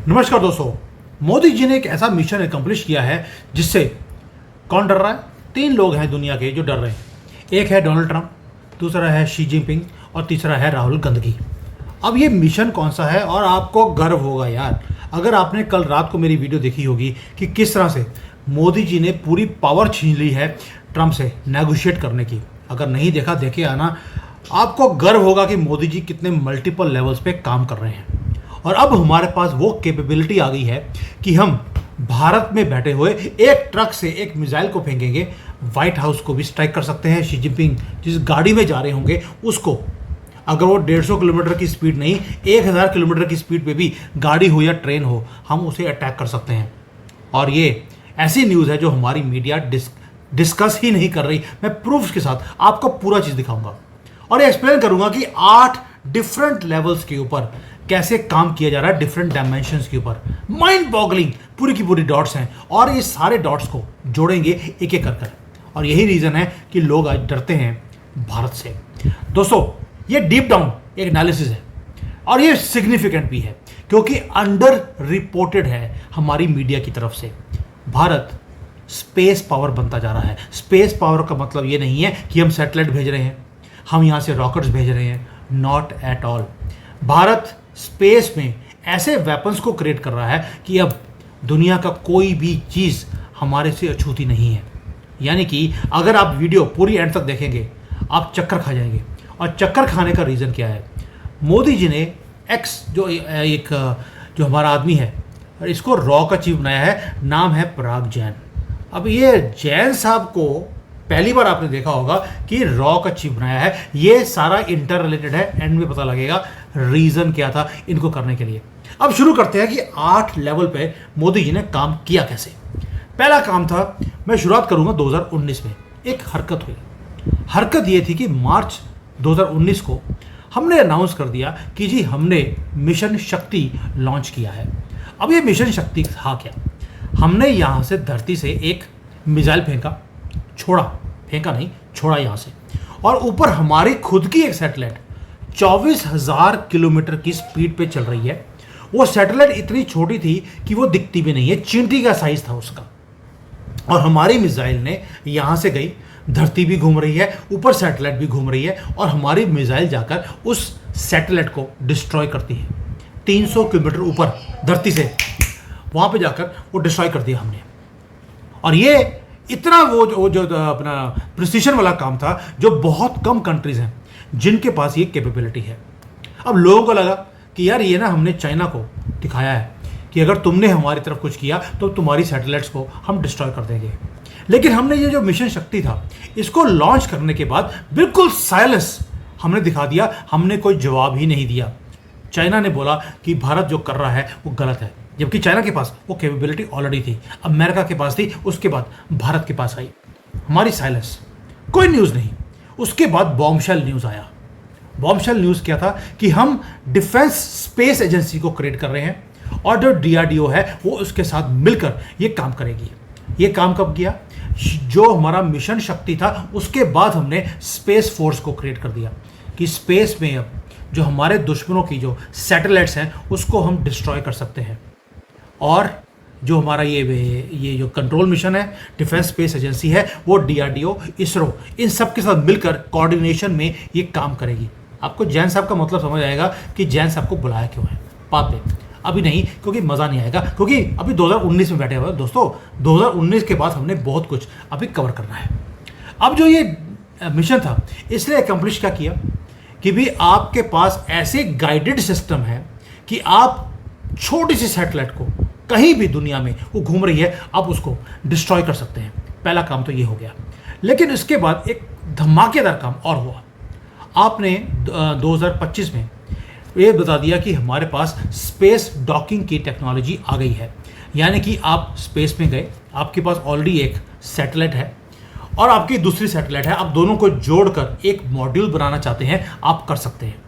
नमस्कार दोस्तों। मोदी जी ने एक ऐसा मिशन एकम्प्लिश किया है जिससे कौन डर रहा है? 3 लोग हैं दुनिया के जो डर रहे हैं। एक है डोनाल्ड ट्रंप, दूसरा है शी जिनपिंग और तीसरा है राहुल गांधी। अब ये मिशन कौन सा है और आपको गर्व होगा यार, अगर आपने कल रात को मेरी वीडियो देखी होगी कि किस तरह से मोदी जी ने पूरी पावर छीन ली है ट्रंप से नेगोशिएट करने की। अगर नहीं देखा देखे आना, आपको गर्व होगा कि मोदी जी कितने मल्टीपल लेवल्स पे काम कर रहे हैं। और अब हमारे पास वो कैपेबिलिटी आ गई है कि हम भारत में बैठे हुए एक ट्रक से एक मिसाइल को फेंकेंगे, व्हाइट हाउस को भी स्ट्राइक कर सकते हैं। शी जिनपिंग जिस गाड़ी में जा रहे होंगे उसको, अगर वो 150 किलोमीटर की स्पीड नहीं 1000 किलोमीटर की स्पीड पे भी गाड़ी हो या ट्रेन हो, हम उसे अटैक कर सकते हैं। और ये ऐसी न्यूज़ है जो हमारी मीडिया डिस्कस ही नहीं कर रही। मैं प्रूफ्स के साथ आपको पूरा चीज़ दिखाऊंगा और एक्सप्लेन करूंगा कि 8 डिफरेंट लेवल्स के ऊपर कैसे काम किया जा रहा है, डिफरेंट डायमेंशंस के ऊपर। माइंड बॉगलिंग पूरी की पूरी डॉट्स हैं और इस सारे डॉट्स को जोड़ेंगे एक एक कर। और यही रीज़न है कि लोग आज डरते हैं भारत से। दोस्तों, ये डीप डाउन एक एनालिसिस है और ये सिग्निफिकेंट भी है क्योंकि अंडर रिपोर्टेड है हमारी मीडिया की तरफ से। भारत स्पेस पावर बनता जा रहा है। स्पेस पावर का मतलब ये नहीं है कि हम सैटेलाइट भेज रहे हैं, हम यहाँ से रॉकेट्स भेज रहे हैं, not at all. Bharat space में ऐसे वेपन्स को क्रिएट कर रहा है कि अब दुनिया का कोई भी चीज़ हमारे से अछूती नहीं है। यानी कि अगर आप वीडियो पूरी एंड तक देखेंगे आप चक्कर खा जाएंगे। और चक्कर खाने का रीज़न क्या है? मोदी जी ने एक्स जो हमारा आदमी है, इसको रॉ का चीफ बनाया है, नाम है पराग जैन। अब ये जैन साहब को पहली बार आपने देखा होगा कि रॉ का चीफ बनाया है। ये सारा इंटर रिलेटेड है, एंड में पता लगेगा रीजन क्या था इनको करने के लिए। अब शुरू करते हैं कि 8 लेवल पे मोदी जी ने काम किया कैसे। पहला काम था, मैं शुरुआत करूंगा 2019 में। एक हरकत हुई। हरकत ये थी कि मार्च 2019 को हमने अनाउंस कर दिया कि जी हमने मिशन शक्ति लॉन्च किया है। अब ये मिशन शक्ति था क्या? हमने यहाँ से धरती से एक मिसाइल छोड़ा यहाँ से, और ऊपर हमारी खुद की एक सैटेलाइट 24,000 किलोमीटर की स्पीड पे चल रही है। वो सैटेलाइट इतनी छोटी थी कि वो दिखती भी नहीं है, चींटी का साइज था उसका। और हमारी मिसाइल ने यहाँ से गई, धरती भी घूम रही है, ऊपर सैटेलाइट भी घूम रही है, और हमारी मिसाइल जाकर उस सैटेलाइट को डिस्ट्रॉय करती है। 300 किलोमीटर ऊपर धरती से वहाँ पे जाकर वो डिस्ट्रॉय कर दिया हमने। और ये इतना वो जो अपना प्रिसीशन वाला काम था जो बहुत कम कंट्रीज हैं जिनके पास ये कैपेबिलिटी है। अब लोगों को लगा कि यार ये ना हमने चाइना को दिखाया है कि अगर तुमने हमारी तरफ कुछ किया तो तुम्हारी सैटेलाइट्स को हम डिस्ट्रॉय कर देंगे। लेकिन हमने ये जो मिशन शक्ति था इसको लॉन्च करने के बाद बिल्कुल साइलेंस हमने दिखा दिया, हमने कोई जवाब ही नहीं दिया। चाइना ने बोला कि भारत जो कर रहा है वो गलत है, जबकि चाइना के पास वो कैपेबिलिटी ऑलरेडी थी, अमेरिका के पास थी, उसके बाद भारत के पास आई। हमारी साइलेंस, कोई न्यूज़ नहीं। उसके बाद बॉम्बशेल न्यूज़ आया। बॉम्बशेल न्यूज़ क्या था कि हम डिफेंस स्पेस एजेंसी को क्रिएट कर रहे हैं और जो DRDO है वो उसके साथ मिलकर ये काम करेगी। ये काम कब किया? जो हमारा मिशन शक्ति था उसके बाद हमने स्पेस फोर्स को क्रिएट कर दिया कि स्पेस में अब जो हमारे दुश्मनों की जो सैटेलाइट्स हैं उसको हम डिस्ट्रॉय कर सकते हैं। और जो हमारा ये जो कंट्रोल मिशन है, डिफेंस स्पेस एजेंसी है, वो DRDO, इसरो, इन सब के साथ मिलकर कोऑर्डिनेशन में ये काम करेगी। आपको जैन साहब का मतलब समझ आएगा कि जैन साहब को बुलाया क्यों है बात में। अभी नहीं, क्योंकि मज़ा नहीं आएगा, क्योंकि अभी 2019 में बैठे हुए हैं दोस्तों। 2019 के बाद हमने बहुत कुछ अभी कवर करना है। अब जो ये मिशन था इसने एकम्प्लिश क्या किया कि भी आपके पास ऐसे गाइडेड सिस्टम है कि आप छोटी सी सैटेलाइट को कहीं भी दुनिया में वो घूम रही है, आप उसको डिस्ट्रॉय कर सकते हैं। पहला काम तो ये हो गया। लेकिन इसके बाद एक धमाकेदार काम और हुआ। आपने 2025 में ये बता दिया कि हमारे पास स्पेस डॉकिंग की टेक्नोलॉजी आ गई है। यानी कि आप स्पेस में गए, आपके पास ऑलरेडी एक सैटेलाइट है और आपकी दूसरी सैटेलाइट है, आप दोनों को जोड़कर एक मॉड्यूल बनाना चाहते हैं, आप कर सकते हैं।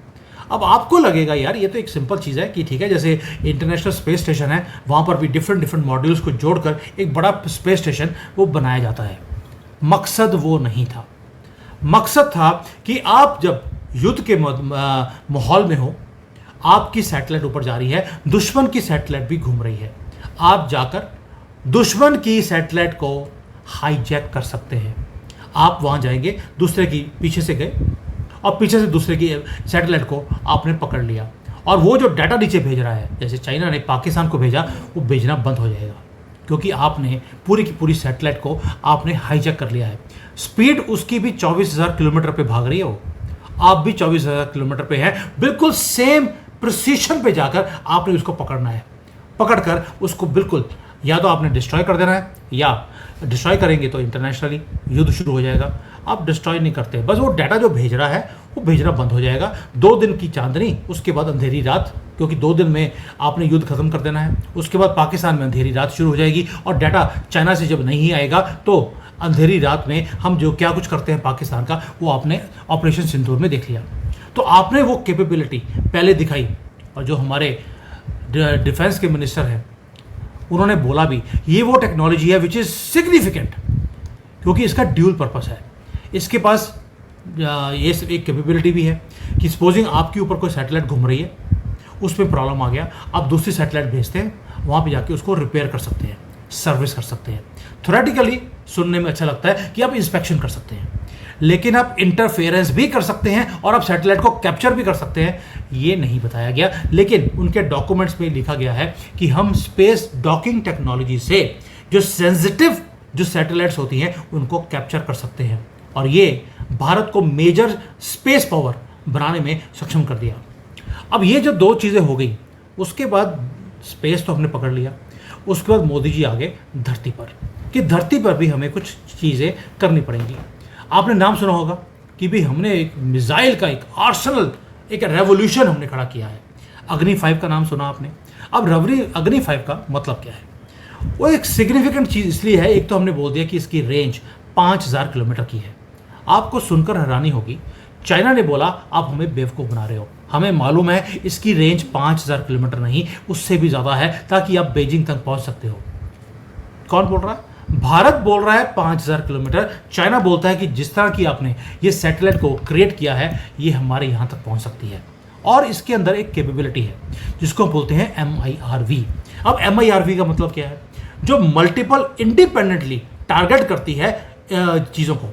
अब आपको लगेगा यार ये तो एक सिंपल चीज़ है कि ठीक है, जैसे इंटरनेशनल स्पेस स्टेशन है वहाँ पर भी डिफरेंट मॉड्यूल्स को जोड़कर एक बड़ा स्पेस स्टेशन वो बनाया जाता है। मकसद वो नहीं था। मकसद था कि आप जब युद्ध के माहौल में हो, आपकी सैटेलाइट ऊपर जा रही है, दुश्मन की सैटेलाइट भी घूम रही है। आप जाकर दुश्मन की सैटेलाइट को हाईजैक कर सकते हैं। आप वहां जाएंगे, दूसरे की पीछे से गए और पीछे से दूसरे की सैटेलाइट को आपने पकड़ लिया, और वो जो डाटा नीचे भेज रहा है, जैसे चाइना ने पाकिस्तान को भेजा, वो भेजना बंद हो जाएगा, क्योंकि आपने पूरी की पूरी सैटेलाइट को आपने हाईजैक कर लिया है। स्पीड उसकी भी 24,000 किलोमीटर पे भाग रही है, वो आप भी 24,000 किलोमीटर पे है। बिल्कुल सेम प्रिसीशन पे जाकर आपने उसको पकड़ना है। पकड़कर उसको बिल्कुल या तो आपने डिस्ट्रॉय कर देना है, या डिस्ट्रॉय करेंगे तो इंटरनेशनली युद्ध शुरू हो जाएगा। आप डिस्ट्रॉय नहीं करते, बस वो डाटा जो भेज रहा है वो भेजना बंद हो जाएगा। 2 दिन की चांदनी, उसके बाद अंधेरी रात, क्योंकि 2 दिन में आपने युद्ध खत्म कर देना है। उसके बाद पाकिस्तान में अंधेरी रात शुरू हो जाएगी, और डाटा चाइना से जब नहीं आएगा तो अंधेरी रात में हम जो क्या कुछ करते हैं पाकिस्तान का, वो आपने ऑपरेशन सिंदूर में देख लिया। तो आपने वो कैपेबिलिटी पहले दिखाई, और जो हमारे डिफेंस के मिनिस्टर हैं उन्होंने बोला भी, ये वो टेक्नोलॉजी है विच इज़ सिग्निफिकेंट, क्योंकि इसका ड्यूल पर्पस है। इसके पास ये एक कैपेबिलिटी भी है कि सपोजिंग आपके ऊपर कोई सैटेलाइट घूम रही है, उसमें प्रॉब्लम आ गया, आप दूसरी सैटेलाइट भेजते हैं, वहाँ पे जाके उसको रिपेयर कर सकते हैं, सर्विस कर सकते हैं। थ्योरेटिकली सुनने में अच्छा लगता है कि आप इंस्पेक्शन कर सकते हैं, लेकिन आप इंटरफेरेंस भी कर सकते हैं और आप सैटेलाइट को कैप्चर भी कर सकते हैं। ये नहीं बताया गया, लेकिन उनके डॉक्यूमेंट्स में लिखा गया है कि हम स्पेस डॉकिंग टेक्नोलॉजी से जो सेंसिटिव जो सैटेलाइट्स होती हैं उनको कैप्चर कर सकते हैं, और ये भारत को मेजर स्पेस पावर बनाने में सक्षम कर दिया। अब ये जो 2 चीज़ें हो गई, उसके बाद स्पेस तो हमने पकड़ लिया, उसके बाद मोदी जी आ गए धरती पर, कि धरती पर भी हमें कुछ चीज़ें करनी पड़ेंगी। आपने नाम सुना होगा कि भी हमने एक मिसाइल का एक आर्सेनल, एक रेवोल्यूशन हमने खड़ा किया है। अग्नि 5 का नाम सुना आपने। अब अग्नि 5 का मतलब क्या है? वो एक सिग्निफिकेंट चीज़ इसलिए है, एक तो हमने बोल दिया कि इसकी रेंज 5,000 किलोमीटर की है। आपको सुनकर हैरानी होगी, चाइना ने बोला आप हमें बेवकूफ़ बना रहे हो, हमें मालूम है इसकी रेंज 5,000 किलोमीटर नहीं, उससे भी ज़्यादा है, ताकि आप बेजिंग तक पहुंच सकते हो। कौन बोल रहा है? भारत बोल रहा है 5,000 किलोमीटर। चाइना बोलता है कि जिस तरह की आपने ये सैटेलाइट को क्रिएट किया है, ये हमारे यहाँ तक पहुँच सकती है, और इसके अंदर एक कैपेबिलिटी है जिसको बोलते हैं MIRV। अब MIRV का मतलब क्या है? जो मल्टीपल इंडिपेंडेंटली टारगेट करती है चीज़ों को,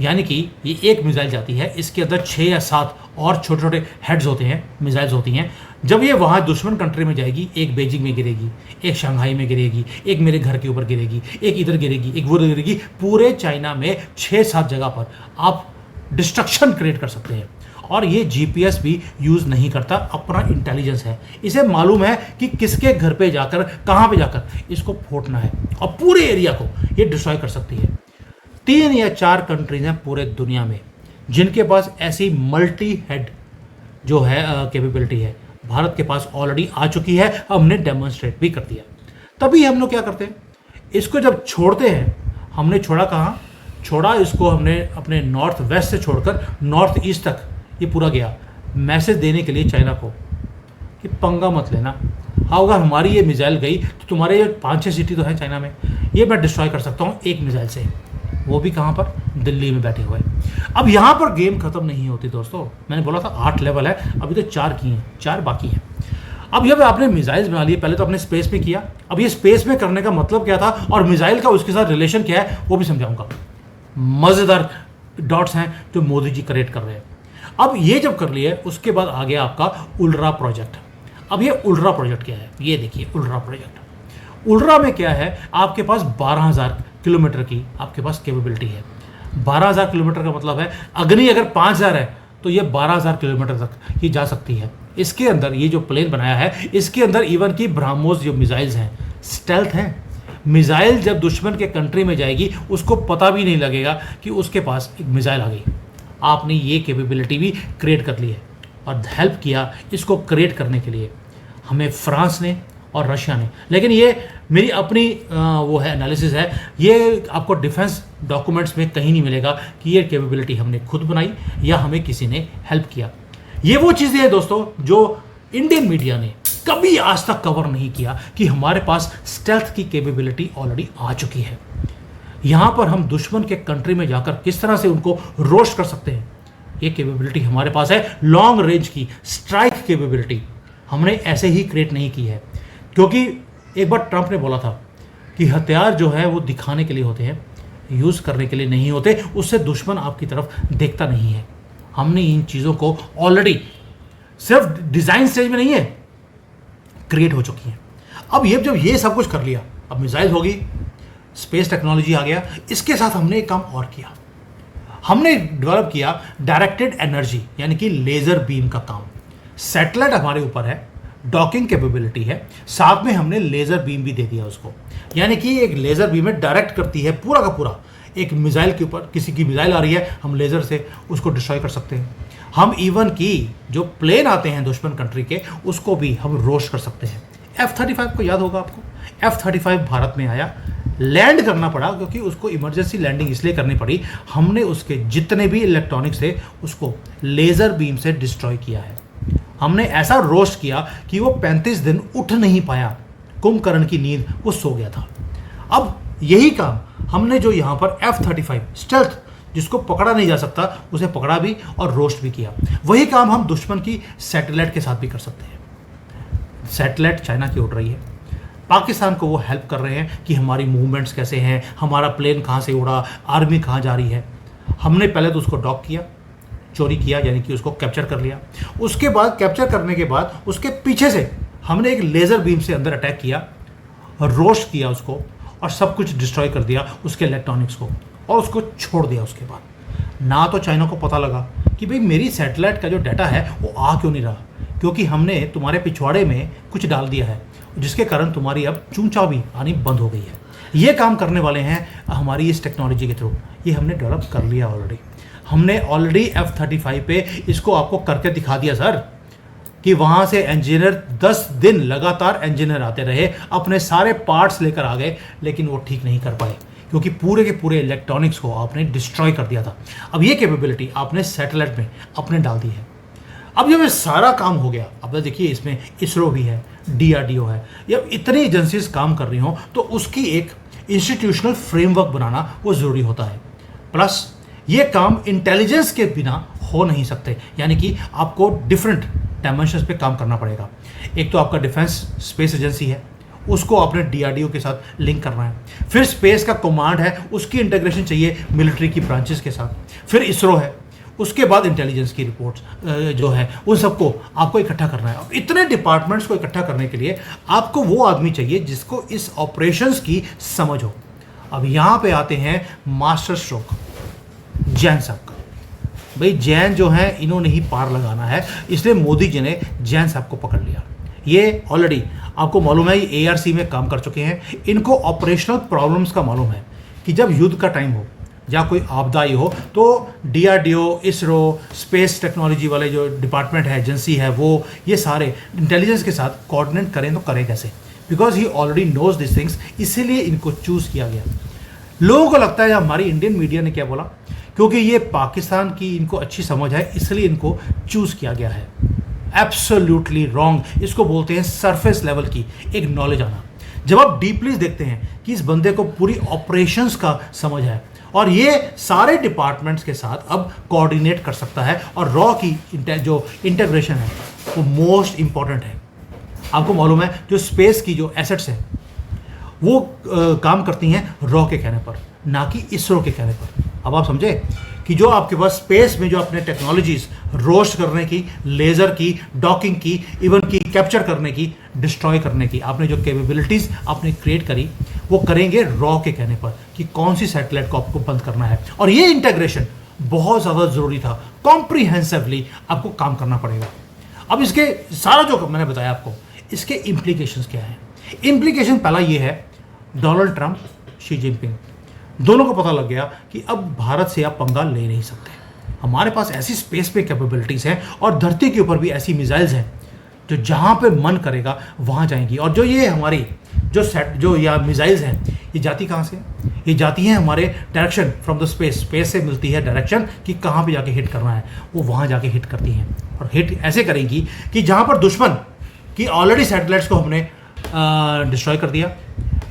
यानी कि ये एक मिसाइल जाती है, इसके अंदर 6 या 7 और छोटे छोटे हेड्स होते हैं, मिसाइल्स होती हैं। जब ये वहाँ दुश्मन कंट्री में जाएगी, एक बीजिंग में गिरेगी, एक शंघाई में गिरेगी, एक मेरे घर के ऊपर गिरेगी, एक इधर गिरेगी, एक वो गिरेगी, पूरे चाइना में 6-7 जगह पर आप डिस्ट्रक्शन क्रिएट कर सकते हैं। और ये GPS भी यूज़ नहीं करता, अपना इंटेलिजेंस है, इसे मालूम है कि किसके घर पे जाकर, कहाँ पे जाकर इसको फोड़ना है, और पूरे एरिया को ये डिस्ट्रॉय कर सकती है। 3 या 4 कंट्रीज हैं पूरे दुनिया में जिनके पास ऐसी मल्टी हेड जो है कैपेबिलिटी है। भारत के पास ऑलरेडी आ चुकी है, हमने डेमोन्स्ट्रेट भी कर दिया। तभी हम लोग क्या करते हैं, इसको जब छोड़ते हैं, हमने छोड़ा कहाँ? छोड़ा इसको हमने अपने नॉर्थ वेस्ट से छोड़कर नॉर्थ ईस्ट तक ये पूरा गया, मैसेज देने के लिए चाइना को कि पंगा मत लेना, अगर हमारी ये मिसाइल गई तो तुम्हारे ये 5-6 सिटी तो हैं चाइना में, ये मैं डिस्ट्रॉय कर सकता हूँ एक मिसाइल से, वो भी कहाँ पर? दिल्ली में बैठे हुए। अब यहाँ पर गेम खत्म नहीं होती दोस्तों, मैंने बोला था 8 लेवल है, अभी तो 4 की हैं, 4 बाकी हैं। अब जब आपने मिसाइल्स बना लिए, पहले तो आपने स्पेस में किया, अब ये स्पेस में करने का मतलब क्या था और मिसाइल का उसके साथ रिलेशन क्या है वो भी समझाऊंगा। मज़ेदार डॉट्स हैं जो मोदी जी क्रिएट कर रहे हैं। अब ये जब कर लिए, उसके बाद आ गया आपका उल्रा प्रोजेक्ट। अब ये उल्रा प्रोजेक्ट क्या है? ये देखिए उल्रा प्रोजेक्ट। उल्रा में क्या है, आपके पास 12,000 किलोमीटर की आपके पास कैपेबिलिटी है। 12,000 किलोमीटर का मतलब है अग्नि अगर 5,000 है तो ये 12,000 किलोमीटर तक ये जा सकती है। इसके अंदर ये जो प्लेन बनाया है, इसके अंदर इवन की ब्रह्मोस जो मिसाइल्स हैं, स्टेल्थ हैं। मिसाइल जब दुश्मन के कंट्री में जाएगी उसको पता भी नहीं लगेगा कि उसके पास एक मिसाइल आ गई। आपने ये कैपेबिलिटी भी क्रिएट कर ली है, और हेल्प किया इसको क्रिएट करने के लिए हमें फ्रांस ने और रशिया ने। लेकिन ये मेरी अपनी वो है एनालिसिस है, ये आपको डिफेंस डॉक्यूमेंट्स में कहीं नहीं मिलेगा कि ये कैपेबिलिटी हमने खुद बनाई या हमें किसी ने हेल्प किया। ये वो चीज़ें हैं दोस्तों जो इंडियन मीडिया ने कभी आज तक कवर नहीं किया कि हमारे पास स्टेल्थ की कैपेबिलिटी ऑलरेडी आ चुकी है। यहाँ पर हम दुश्मन के कंट्री में जाकर किस तरह से उनको रोस्ट कर सकते हैं, ये कैपेबिलिटी हमारे पास है। लॉन्ग रेंज की स्ट्राइक कैपेबिलिटी हमने ऐसे ही क्रिएट नहीं की है, क्योंकि एक बार ट्रंप ने बोला था कि हथियार जो है वो दिखाने के लिए होते हैं, यूज़ करने के लिए नहीं होते, उससे दुश्मन आपकी तरफ देखता नहीं है। हमने इन चीज़ों को ऑलरेडी सिर्फ डिज़ाइन स्टेज में नहीं है, क्रिएट हो चुकी हैं। अब ये जब ये सब कुछ कर लिया, अब मिसाइल होगी, स्पेस टेक्नोलॉजी आ गया, इसके साथ हमने एक काम और किया, हमने डेवलप किया डायरेक्टेड एनर्जी यानी कि लेज़र बीम का काम। सैटेलाइट हमारे ऊपर है, डॉकिंग कैपेबिलिटी है, साथ में हमने लेज़र बीम भी दे दिया उसको, यानी कि एक लेज़र बीम में डायरेक्ट करती है पूरा का पूरा। एक मिसाइल के ऊपर, किसी की मिसाइल आ रही है, हम लेज़र से उसको डिस्ट्रॉय कर सकते हैं। हम इवन की जो प्लेन आते हैं दुश्मन कंट्री के, उसको भी हम रोस्ट कर सकते हैं। F-35 को याद होगा आपको, F-35 भारत में आया, लैंड करना पड़ा क्योंकि उसको इमरजेंसी लैंडिंग इसलिए करनी पड़ी, हमने उसके जितने भी इलेक्ट्रॉनिक्स थे उसको लेज़र बीम से डिस्ट्रॉय किया है। हमने ऐसा रोस्ट किया कि वो 35 दिन उठ नहीं पाया, कुंभकर्ण की नींद, वो सो गया था। अब यही काम हमने जो यहाँ पर F-35 स्टेल्थ, जिसको पकड़ा नहीं जा सकता, उसे पकड़ा भी और रोस्ट भी किया, वही काम हम दुश्मन की सैटेलाइट के साथ भी कर सकते हैं। सैटेलाइट चाइना की उड़ रही है, पाकिस्तान को वो हेल्प कर रहे हैं कि हमारी मूवमेंट्स कैसे हैं, हमारा प्लेन कहाँ से उड़ा, आर्मी कहाँ जा रही है। हमने पहले तो उसको डॉक किया, चोरी किया, यानी कि उसको कैप्चर कर लिया। उसके बाद कैप्चर करने के बाद उसके पीछे से हमने एक लेज़र बीम से अंदर अटैक किया, रोस्ट किया उसको और सब कुछ डिस्ट्रॉय कर दिया, उसके इलेक्ट्रॉनिक्स को, और उसको छोड़ दिया। उसके बाद ना तो चाइना को पता लगा कि भाई मेरी सैटेलाइट का जो डाटा है वो आ क्यों नहीं रहा, क्योंकि हमने तुम्हारे पिछवाड़े में कुछ डाल दिया है, जिसके कारण तुम्हारी अब चूंचा भी आनी बंद हो गई है। ये काम करने वाले हैं हमारी इस टेक्नोलॉजी के थ्रू, ये हमने डेवलप कर लिया ऑलरेडी। हमने ऑलरेडी F-35 पे इसको आपको करके दिखा दिया सर, कि वहाँ से इंजीनियर 10 दिन लगातार इंजीनियर आते रहे, अपने सारे पार्ट्स लेकर आ गए, लेकिन वो ठीक नहीं कर पाए, क्योंकि पूरे के पूरे इलेक्ट्रॉनिक्स को आपने डिस्ट्रॉय कर दिया था। अब ये कैपेबिलिटी आपने सैटेलाइट में अपने डाल दी है। अब जब ये सारा काम हो गया, अब देखिए इसमें इसरो भी है, DRDO है, जब इतनी एजेंसीज काम कर रही हों तो उसकी एक इंस्टीट्यूशनल फ्रेमवर्क बनाना वो ज़रूरी होता है। प्लस ये काम इंटेलिजेंस के बिना हो नहीं सकते, यानी कि आपको डिफरेंट डायमेंशंस पे काम करना पड़ेगा। एक तो आपका डिफेंस स्पेस एजेंसी है, उसको आपने DRDO के साथ लिंक करना है। फिर स्पेस का कमांड है, उसकी इंटीग्रेशन चाहिए मिलिट्री की ब्रांचेस के साथ। फिर इसरो है, उसके बाद इंटेलिजेंस की रिपोर्ट्स जो है उन सबको आपको इकट्ठा करना है। अब इतने डिपार्टमेंट्स को इकट्ठा करने के लिए आपको वो आदमी चाहिए जिसको इस ऑपरेशंस की समझ हो। अब यहाँ पे आते हैं मास्टर स्ट्रोक, जैन साहब का। भाई जैन जो है, इन्होंने ही पार लगाना है, इसलिए मोदी जी ने जैन साहब को पकड़ लिया। ये ऑलरेडी आपको मालूम है, ये ARC में काम कर चुके हैं। इनको ऑपरेशनल प्रॉब्लम्स का मालूम है कि जब युद्ध का टाइम हो या कोई आपदा आई हो तो DRDO, इसरो, स्पेस टेक्नोलॉजी वाले जो डिपार्टमेंट है, एजेंसी है, वो ये सारे इंटेलिजेंस के साथ कोऑर्डिनेट करें तो करें कैसे, because he already knows this things, इसीलिए इनको चूज़ किया गया। लोगों को लगता है हमारी इंडियन मीडिया ने क्या बोला, क्योंकि ये पाकिस्तान की इनको अच्छी समझ है इसलिए इनको चूज़ किया गया है। Absolutely wrong. इसको बोलते हैं सरफेस लेवल की एक नॉलेज आना। जब आप डीपली देखते हैं कि इस बंदे को पूरी ऑपरेशंस का समझ है और ये सारे डिपार्टमेंट्स के साथ अब कोऑर्डिनेट कर सकता है, और रॉ की जो इंटीग्रेशन है वो मोस्ट इंपॉर्टेंट है। आपको मालूम है जो स्पेस की जो एसेट्स हैं वो काम करती हैं रॉ के कहने पर, ना कि इसरो के कहने पर। अब आप समझे कि जो आपके पास स्पेस में जो अपने टेक्नोलॉजीज रोस्ट करने की, लेज़र की, डॉकिंग की, इवन की कैप्चर करने की, डिस्ट्रॉय करने की, आपने जो कैपेबिलिटीज़ आपने क्रिएट करी, वो करेंगे रॉ के कहने पर कि कौन सी सैटेलाइट को आपको बंद करना है। और ये इंटीग्रेशन बहुत ज़्यादा ज़रूरी था, कॉम्प्रीहेंसिवली आपको काम करना पड़ेगा। अब इसके सारा जो मैंने बताया आपको, इसके इम्प्लीकेशंस क्या हैं। इम्प्लीकेशन पहला ये है, डोनाल्ड ट्रंप, शी जिनपिंग दोनों को पता लग गया कि अब भारत से आप पंगा ले नहीं सकते। हमारे पास ऐसी स्पेस पे कैपेबिलिटीज़ हैं और धरती के ऊपर भी ऐसी मिसाइल्स हैं जो जहाँ पे मन करेगा वहाँ जाएंगी। और जो ये हमारी जो या मिसाइल्स हैं, ये जाती कहाँ से? ये जाती हैं हमारे डायरेक्शन फ्रॉम द स्पेस से मिलती है डायरेक्शन कि कहाँ पे जाके हिट करना है, वो वहाँ जाके हिट करती हैं। और हिट ऐसे करेंगी कि जहाँ पर दुश्मन की ऑलरेडी सैटेलाइट्स को हमने डिस्ट्रॉय कर दिया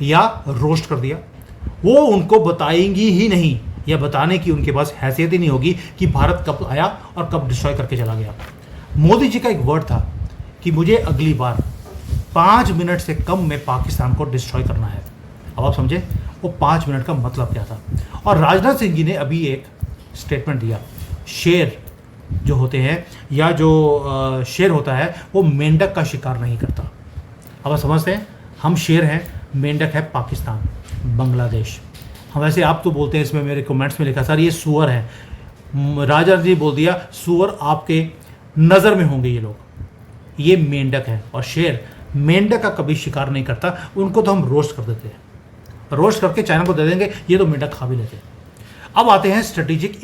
या रोस्ट कर दिया, वो उनको बताएंगी ही नहीं, या बताने की उनके पास हैसियत ही नहीं होगी कि भारत कब आया और कब डिस्ट्रॉय करके चला गया। मोदी जी का एक वर्ड था कि मुझे अगली बार 5 मिनट से कम में पाकिस्तान को डिस्ट्रॉय करना है। अब आप समझे वो 5 मिनट का मतलब क्या था। और राजनाथ सिंह जी ने अभी एक स्टेटमेंट दिया, शेर जो होते हैं या जो शेर होता है वो मेंढक का शिकार नहीं करता। अब आप समझते हैं, हम शेर हैं, मेंढक है पाकिस्तान, बांग्लादेश। हम वैसे आप तो बोलते हैं, इसमें मेरे कमेंट्स में लिखा सर ये सुअर है, राजा जी बोल दिया सुअर आपके नज़र में होंगे ये लोग, ये मेंढक है। और शेर मेंढक का कभी शिकार नहीं करता, उनको तो हम रोस्ट कर देते हैं, रोस्ट करके चाइना को दे देंगे, ये तो मेंढक खा भी लेते हैं। अब आते हैं स्ट्रेटेजिक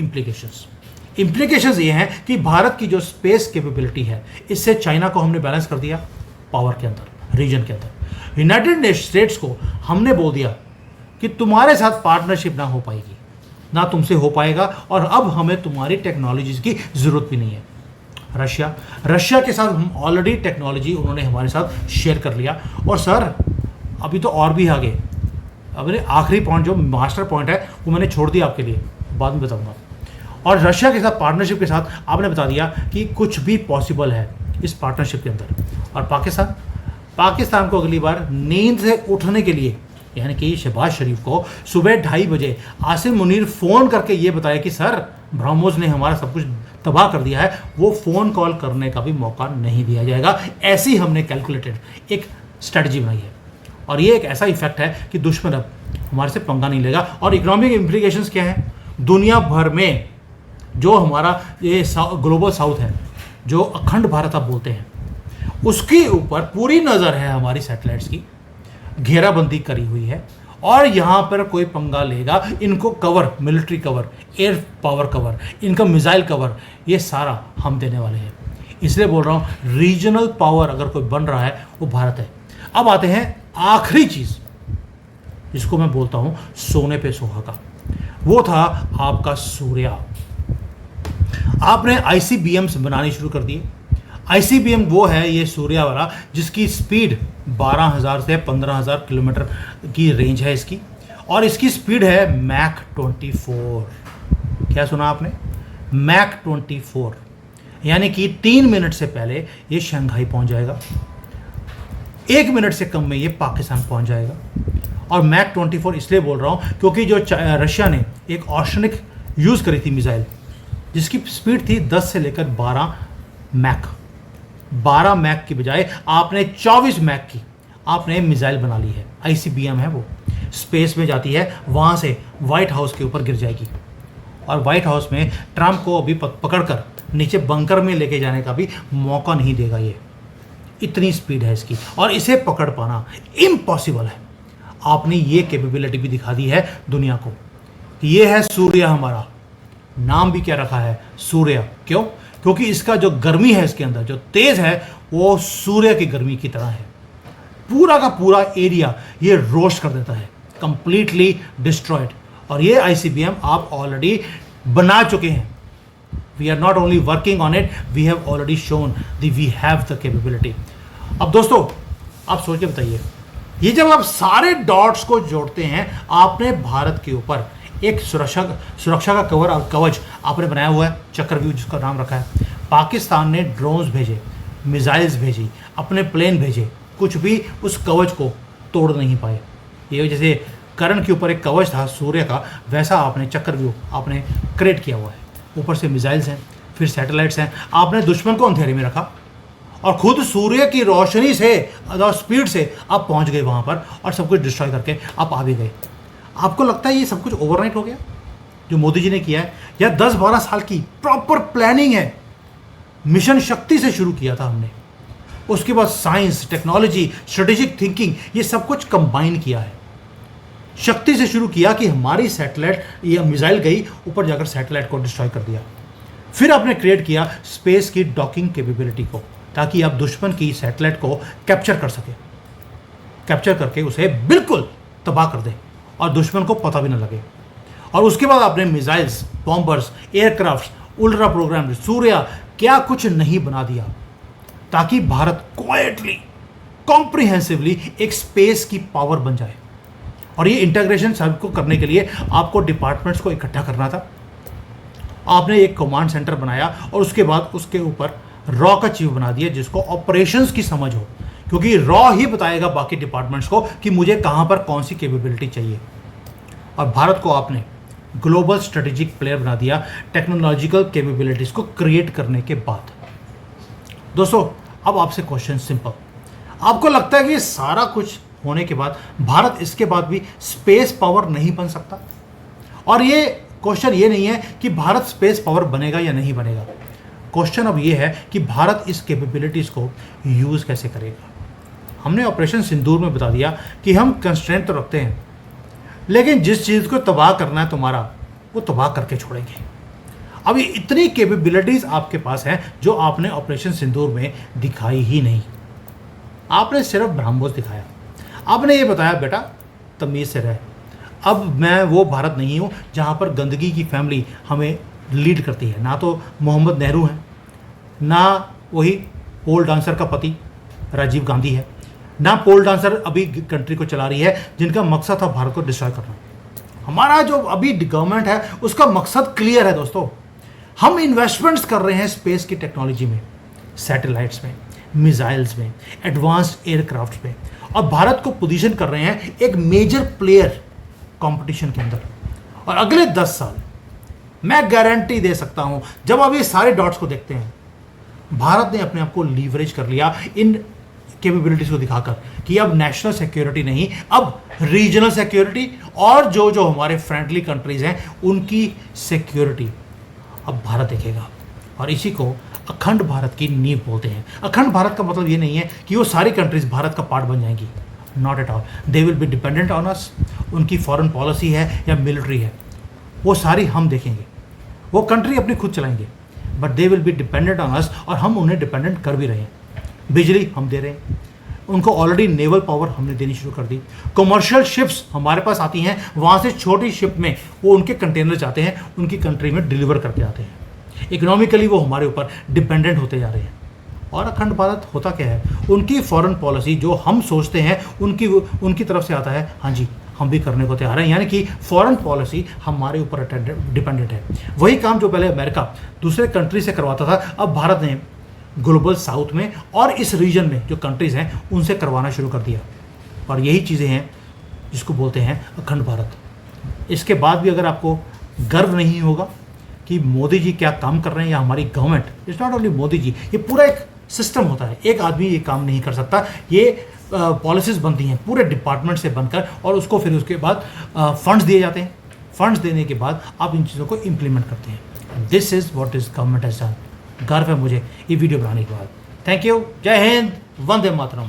इम्प्लीकेशंस ये हैं कि भारत की जो स्पेस कैपेबिलिटी है, इससे चाइना को हमने बैलेंस कर दिया पावर के अंदर, रीजन के अंदर। यूनाइटेड स्टेट्स को हमने बोल दिया कि तुम्हारे साथ पार्टनरशिप ना हो पाएगी, ना तुमसे हो पाएगा, और अब हमें तुम्हारी टेक्नोलॉजीज की ज़रूरत भी नहीं है। रशिया के साथ हम ऑलरेडी टेक्नोलॉजी उन्होंने हमारे साथ शेयर कर लिया। और सर अभी तो और भी आगे, अभी आखिरी पॉइंट जो मास्टर पॉइंट है वो मैंने छोड़ दिया आपके लिए, बाद में बताऊंगा। और रशिया के साथ पार्टनरशिप के साथ आपने बता दिया कि कुछ भी पॉसिबल है इस पार्टनरशिप के अंदर। और पाकिस्तान को अगली बार नींद से उठने के लिए, यानी कि शहबाज शरीफ को सुबह 2:30 बजे आसिम मुनीर फ़ोन करके ये बताया कि सर ब्रह्मोस ने हमारा सब कुछ तबाह कर दिया है, वो फ़ोन कॉल करने का भी मौका नहीं दिया जाएगा। ऐसी हमने कैलकुलेटेड एक स्ट्रेटजी बनाई है। और ये एक ऐसा इफेक्ट है कि दुश्मन अब हमारे से पंगा नहीं लेगा। और इकोनॉमिक इम्प्लीकेशंस क्या है, दुनिया भर में जो हमारा ये ग्लोबल साउथ है, जो अखंड भारत आप बोलते हैं, उसके ऊपर पूरी नज़र है हमारी सैटेलाइट्स की, घेराबंदी करी हुई है। और यहाँ पर कोई पंगा लेगा, इनको cover, military cover, air power cover, इनका मिसाइल कवर, ये सारा हम देने वाले हैं। इसलिए बोल रहा हूँ रीजनल पावर अगर कोई बन रहा है वो भारत है। अब आते हैं आखिरी चीज़ जिसको मैं बोलता हूँ सोने पे सुहागा, वो था आपका सूर्या। आपने ICBMs बनानी शुरू कर दिए। ICBM वो है ये सूर्या वाला जिसकी स्पीड 12,000 से 15,000 किलोमीटर की रेंज है इसकी, और इसकी स्पीड है मैक 24। क्या सुना आपने, मैक 24, यानी कि 3 मिनट से पहले ये शंघाई पहुंच जाएगा, 1 मिनट से कम में ये पाकिस्तान पहुंच जाएगा। और मैक 24 इसलिए बोल रहा हूँ क्योंकि जो रशिया ने एक ऑर्शनिक यूज़ करी थी मिसाइल, जिसकी स्पीड थी 10 से लेकर 12 मैक, 12 मैक की बजाय आपने 24 मैक की आपने मिसाइल बना ली है। ICBM है वो, स्पेस में जाती है, वहाँ से वाइट हाउस के ऊपर गिर जाएगी। और वाइट हाउस में ट्रंप को अभी पकड़कर नीचे बंकर में लेके जाने का भी मौका नहीं देगा ये, इतनी स्पीड है इसकी। और इसे पकड़ पाना इम्पॉसिबल है। आपने ये कैपेबिलिटी भी दिखा दी है दुनिया को। ये है सूर्य हमारा, नाम भी क्या रखा है, सूर्य। क्यों? क्योंकि इसका जो गर्मी है इसके अंदर जो तेज है वो सूर्य की गर्मी की तरह है। पूरा का पूरा एरिया ये रोस्ट कर देता है, कंप्लीटली डिस्ट्रॉयड। और ये ICBM आप ऑलरेडी बना चुके हैं। We are not only working on it, we have already shown the we have the capability. अब दोस्तों आप सोच के बताइए, ये जब आप सारे डॉट्स को जोड़ते हैं, आपने भारत के ऊपर एक सुरक्षा का कवच आपने बनाया हुआ है, चक्रव्यूह जिसका नाम रखा है। पाकिस्तान ने ड्रोन्स भेजे, मिसाइल्स भेजी, अपने प्लेन भेजे, कुछ भी उस कवच को तोड़ नहीं पाए। ये जैसे करण के ऊपर एक कवच था सूर्य का, वैसा आपने चक्रव्यूह आपने क्रिएट किया हुआ है। ऊपर से मिसाइल्स हैं, फिर सैटेलाइट्स हैं, आपने दुश्मन को अंधेरे में रखा और खुद सूर्य की रोशनी से और स्पीड से आप पहुंच गए वहाँ पर और सब कुछ डिस्ट्रॉय करके आप आ भी गए। आपको लगता है ये सब कुछ ओवरनाइट हो गया जो मोदी जी ने किया है, या 10-12 साल की प्रॉपर प्लानिंग है? मिशन शक्ति से शुरू किया था हमने, उसके बाद साइंस, टेक्नोलॉजी, स्ट्रेटेजिक थिंकिंग, ये सब कुछ कंबाइन किया है। शक्ति से शुरू किया कि हमारी सैटेलाइट, ये मिसाइल गई ऊपर जाकर सैटेलाइट को डिस्ट्रॉय कर दिया। फिर आपने क्रिएट किया स्पेस की डॉकिंग कैपेबिलिटी को, ताकि आप दुश्मन की सैटेलाइट को कैप्चर कर सके, कैप्चर करके उसे बिल्कुल तबाह कर दे और दुश्मन को पता भी न लगे। और उसके बाद आपने missiles, bombers, aircraft, ultra program, Surya, क्या कुछ नहीं बना दिया, ताकि भारत क्वाइटली, कॉम्प्रिहेंसिवली एक स्पेस की पावर बन जाए। और ये इंटीग्रेशन सबको करने के लिए आपको डिपार्टमेंट्स को इकट्ठा करना था। आपने एक कमांड सेंटर बनाया और उसके बाद उसके ऊपर रॉ का चीफ बना दिया जिसको ऑपरेशंस की समझ हो, क्योंकि रॉ ही बताएगा बाकी डिपार्टमेंट्स को कि मुझे कहां पर कौन सी कैपेबिलिटी चाहिए। और भारत को आपने ग्लोबल स्ट्रेटेजिक प्लेयर बना दिया टेक्नोलॉजिकल कैपेबिलिटीज को क्रिएट करने के बाद। दोस्तों अब आपसे क्वेश्चन सिंपल, आपको लगता है कि सारा कुछ होने के बाद भारत इसके बाद भी स्पेस पावर नहीं बन सकता? और ये क्वेश्चन ये नहीं है कि भारत स्पेस पावर बनेगा या नहीं बनेगा, क्वेश्चन अब ये है कि भारत इस कैपेबिलिटीज को यूज कैसे करेगा। हमने ऑपरेशन सिंदूर में बता दिया कि हम कंस्ट्रेंट तो रखते हैं, लेकिन जिस चीज को तबाह करना है तुम्हारा, वो तबाह करके छोड़ेंगे। अभी इतनी कैपेबिलिटीज आपके पास हैं जो आपने ऑपरेशन सिंदूर में दिखाई ही नहीं। आपने सिर्फ ब्रह्मोस दिखाया, आपने ये बताया बेटा तमीज से रहे। अब मैं वो भारत नहीं हूँ जहाँ पर गंदगी की फैमिली हमें लीड करती है। ना तो मोहम्मद नेहरू हैं, ना वही पोल डांसर का पति राजीव गांधी है, ना पोल डांसर अभी कंट्री को चला रही है जिनका मकसद था भारत को डिस्ट्रॉय करना। हमारा जो अभी गवर्नमेंट है उसका मकसद क्लियर है दोस्तों। हम इन्वेस्टमेंट्स कर रहे हैं स्पेस की टेक्नोलॉजी में, सैटेलाइट्स में, मिसाइल्स में, एडवांस्ड एयरक्राफ्ट में, और भारत को पोजीशन कर रहे हैं एक मेजर प्लेयर कंपटीशन के अंदर। और अगले 10 साल मैं गारंटी दे सकता हूं, जब आप ये सारे डॉट्स को देखते हैं, भारत ने अपने आप को लीवरेज कर लिया इन कैपेबिलिटीज को दिखाकर कि अब नेशनल सिक्योरिटी नहीं, अब रीजनल सिक्योरिटी और जो जो हमारे फ्रेंडली कंट्रीज हैं उनकी सिक्योरिटी अब भारत देखेगा। और इसी को अखंड भारत की नींव बोलते हैं। अखंड भारत का मतलब ये नहीं है कि वो सारी कंट्रीज भारत का पार्ट बन जाएंगी, not at all. They will be dependent on us. उनकी फॉरेन पॉलिसी है या मिलिट्री है, वो सारी हम देखेंगे। वो कंट्री अपनी खुद चलाएंगे, but they will be dependent on us, और हम उन्हें डिपेंडेंट कर भी रहे हैं। बिजली हम दे रहे हैं उनको, ऑलरेडी नेवल पावर हमने देनी शुरू कर दी। कमर्शियल शिप्स हमारे पास आती हैं, वहाँ से छोटी शिप में वो उनके कंटेनर जाते हैं, उनकी कंट्री में डिलीवर करके आते हैं। इकोनॉमिकली वो हमारे ऊपर डिपेंडेंट होते जा रहे हैं। और अखंड भारत होता क्या है, उनकी फॉरेन पॉलिसी जो हम सोचते हैं उनकी तरफ से आता है, हाँ जी हम भी करने को तैयार हैं। यानी कि फॉरेन पॉलिसी हमारे ऊपर डिपेंडेंट है। वही काम जो पहले अमेरिका दूसरे कंट्री से करवाता था, अब भारत ने ग्लोबल साउथ में और इस रीजन में जो कंट्रीज़ हैं उनसे करवाना शुरू कर दिया। और यही चीज़ें हैं जिसको बोलते हैं अखंड भारत। इसके बाद भी अगर आपको गर्व नहीं होगा कि मोदी जी क्या काम कर रहे हैं या हमारी government, it's not only Modi ji, ये पूरा एक सिस्टम होता है। एक आदमी ये काम नहीं कर सकता, ये पॉलिसीज़ बनती हैं पूरे डिपार्टमेंट से बनकर, और उसको फिर उसके बाद फंड्स दिए जाते हैं। फंड्स देने के बाद आप इन चीज़ों को इम्प्लीमेंट करते हैं। This is what is government has done. गर्व है मुझे ये वीडियो बनाने के बाद। थैंक यू, जय हिंद, वंदे मातरम।